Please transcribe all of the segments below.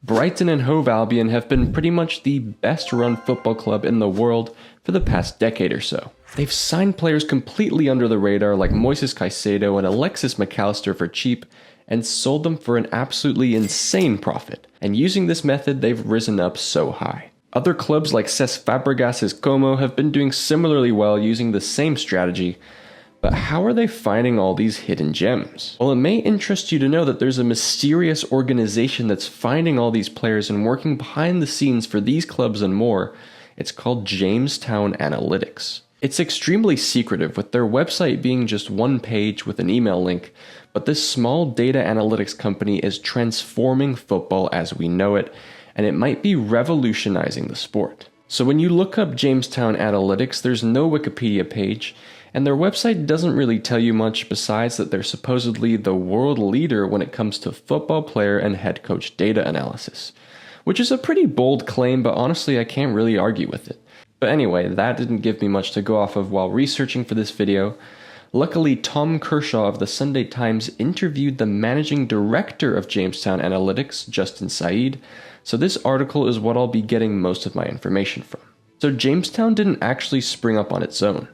Brighton and Hove Albion have been pretty much the best run football club in the world for the past decade or so. They've signed players completely under the radar like Moises Caicedo and Alexis McAllister for cheap and sold them for an absolutely insane profit. And using this method, they've risen up so high. Other clubs like Fabregas' Como have been doing similarly well using the same strategy, but how are they finding all these hidden gems? Well, it may interest you to know that there's a mysterious organization that's finding all these players and working behind the scenes for these clubs and more. It's called Jamestown Analytics. It's extremely secretive, with their website being just one page with an email link, but this small data analytics company is transforming football as we know it, and it might be revolutionizing the sport. So when you look up Jamestown Analytics, there's no Wikipedia page, and their website doesn't really tell you much besides that they're supposedly the world leader when it comes to football player and head coach data analysis, which is a pretty bold claim, but honestly I can't really argue with it. But anyway, that didn't give me much to go off of while researching for this video. Luckily, Tom Kershaw of the Sunday Times interviewed the managing director of Jamestown Analytics, Justin Said, so this article is what I'll be getting most of my information from. So Jamestown didn't actually spring up on its own.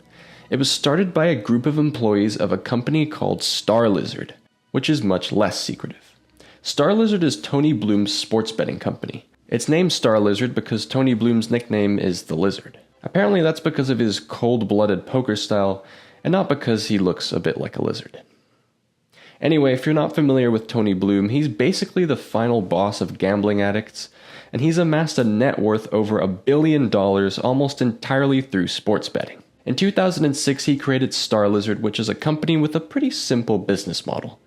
It was started by a group of employees of a company called Starlizard, which is much less secretive. Starlizard is Tony Bloom's sports betting company. It's named Starlizard because Tony Bloom's nickname is the Lizard. Apparently that's because of his cold-blooded poker style, and not because he looks a bit like a lizard. Anyway, if you're not familiar with Tony Bloom, he's basically the final boss of gambling addicts, and he's amassed a net worth over $1 billion almost entirely through sports betting. In 2006, he created Starlizard, which is a company with a pretty simple business model.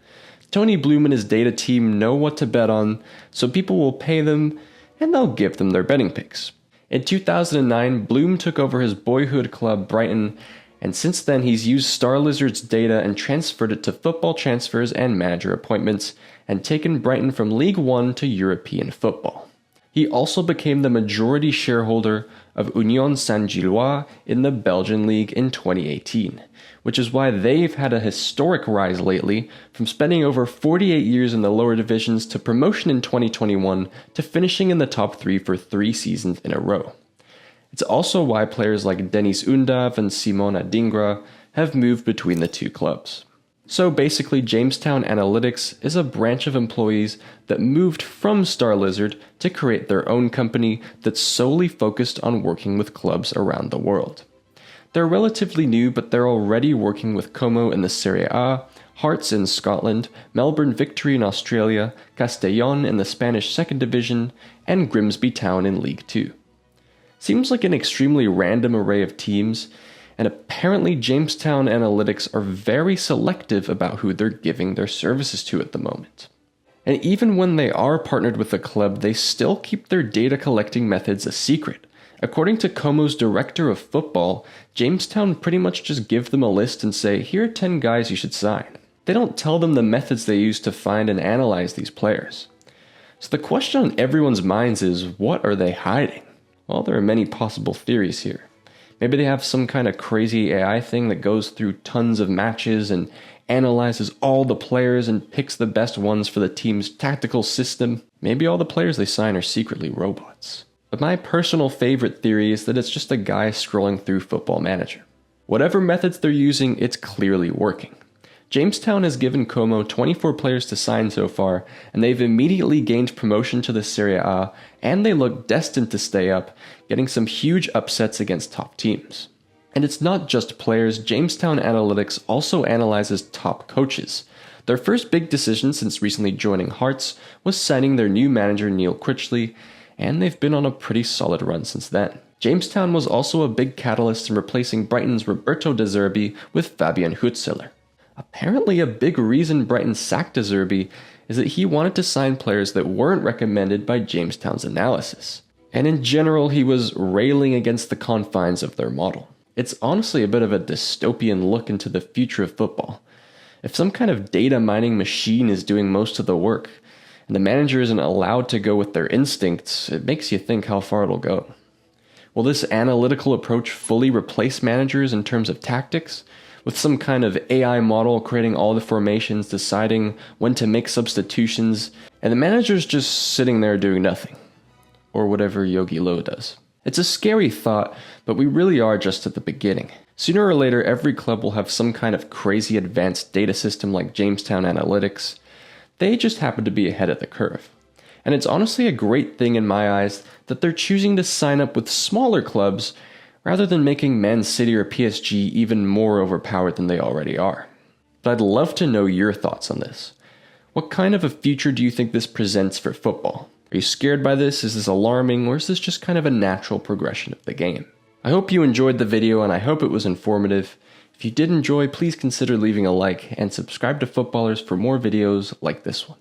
Tony Bloom and his data team know what to bet on, so people will pay them, and they'll give them their betting picks. In 2009, Bloom took over his boyhood club, Brighton, and since then he's used Starlizard's data and transferred it to football transfers and manager appointments, and taken Brighton from League One to European football. He also became the majority shareholder of Union Saint-Gilloise in the Belgian League in 2018, which is why they've had a historic rise lately, from spending over 48 years in the lower divisions to promotion in 2021 to finishing in the top 3 for 3 seasons in a row. It's also why players like Denis Undav and Simon Adingra have moved between the two clubs. So basically, Jamestown Analytics is a branch of employees that moved from Starlizard to create their own company that's solely focused on working with clubs around the world. They're relatively new, but they're already working with Como in the Serie A, Hearts in Scotland, Melbourne Victory in Australia, Castellón in the Spanish 2nd Division, and Grimsby Town in League 2. Seems like an extremely random array of teams, and apparently Jamestown Analytics are very selective about who they're giving their services to at the moment. And even when they are partnered with a club, they still keep their data collecting methods a secret. According to Como's director of football, Jamestown pretty much just give them a list and say, here are 10 guys you should sign. They don't tell them the methods they use to find and analyze these players. So the question on everyone's minds is, what are they hiding? Well, there are many possible theories here. Maybe they have some kind of crazy AI thing that goes through tons of matches and analyzes all the players and picks the best ones for the team's tactical system. Maybe all the players they sign are secretly robots. But my personal favorite theory is that it's just a guy scrolling through Football Manager. Whatever methods they're using, it's clearly working. Jamestown has given Como 24 players to sign so far, and they've immediately gained promotion to the Serie A, and they look destined to stay up, getting some huge upsets against top teams. And it's not just players, Jamestown Analytics also analyzes top coaches. Their first big decision since recently joining Hearts was signing their new manager Neil Critchley, and they've been on a pretty solid run since then. Jamestown was also a big catalyst in replacing Brighton's Roberto De Zerbi with Fabian Hutzler. Apparently a big reason Brighton sacked De Zerbi is that he wanted to sign players that weren't recommended by Jamestown's analysis. And in general, he was railing against the confines of their model. It's honestly a bit of a dystopian look into the future of football. If some kind of data mining machine is doing most of the work, and the manager isn't allowed to go with their instincts, it makes you think how far it'll go. Will this analytical approach fully replace managers in terms of tactics? with some kind of AI model creating all the formations, deciding when to make substitutions, and the manager's just sitting there doing nothing. Or whatever Yogi Low does. It's a scary thought, but we really are just at the beginning. Sooner or later, every club will have some kind of crazy advanced data system like Jamestown Analytics. They just happen to be ahead of the curve. And it's honestly a great thing in my eyes that they're choosing to sign up with smaller clubs rather than making Man City or PSG even more overpowered than they already are. But I'd love to know your thoughts on this. What kind of a future do you think this presents for football? Are you scared by this? Is this alarming? Or is this just kind of a natural progression of the game? I hope you enjoyed the video and I hope it was informative. If you did enjoy, please consider leaving a like and subscribe to Footballers for more videos like this one.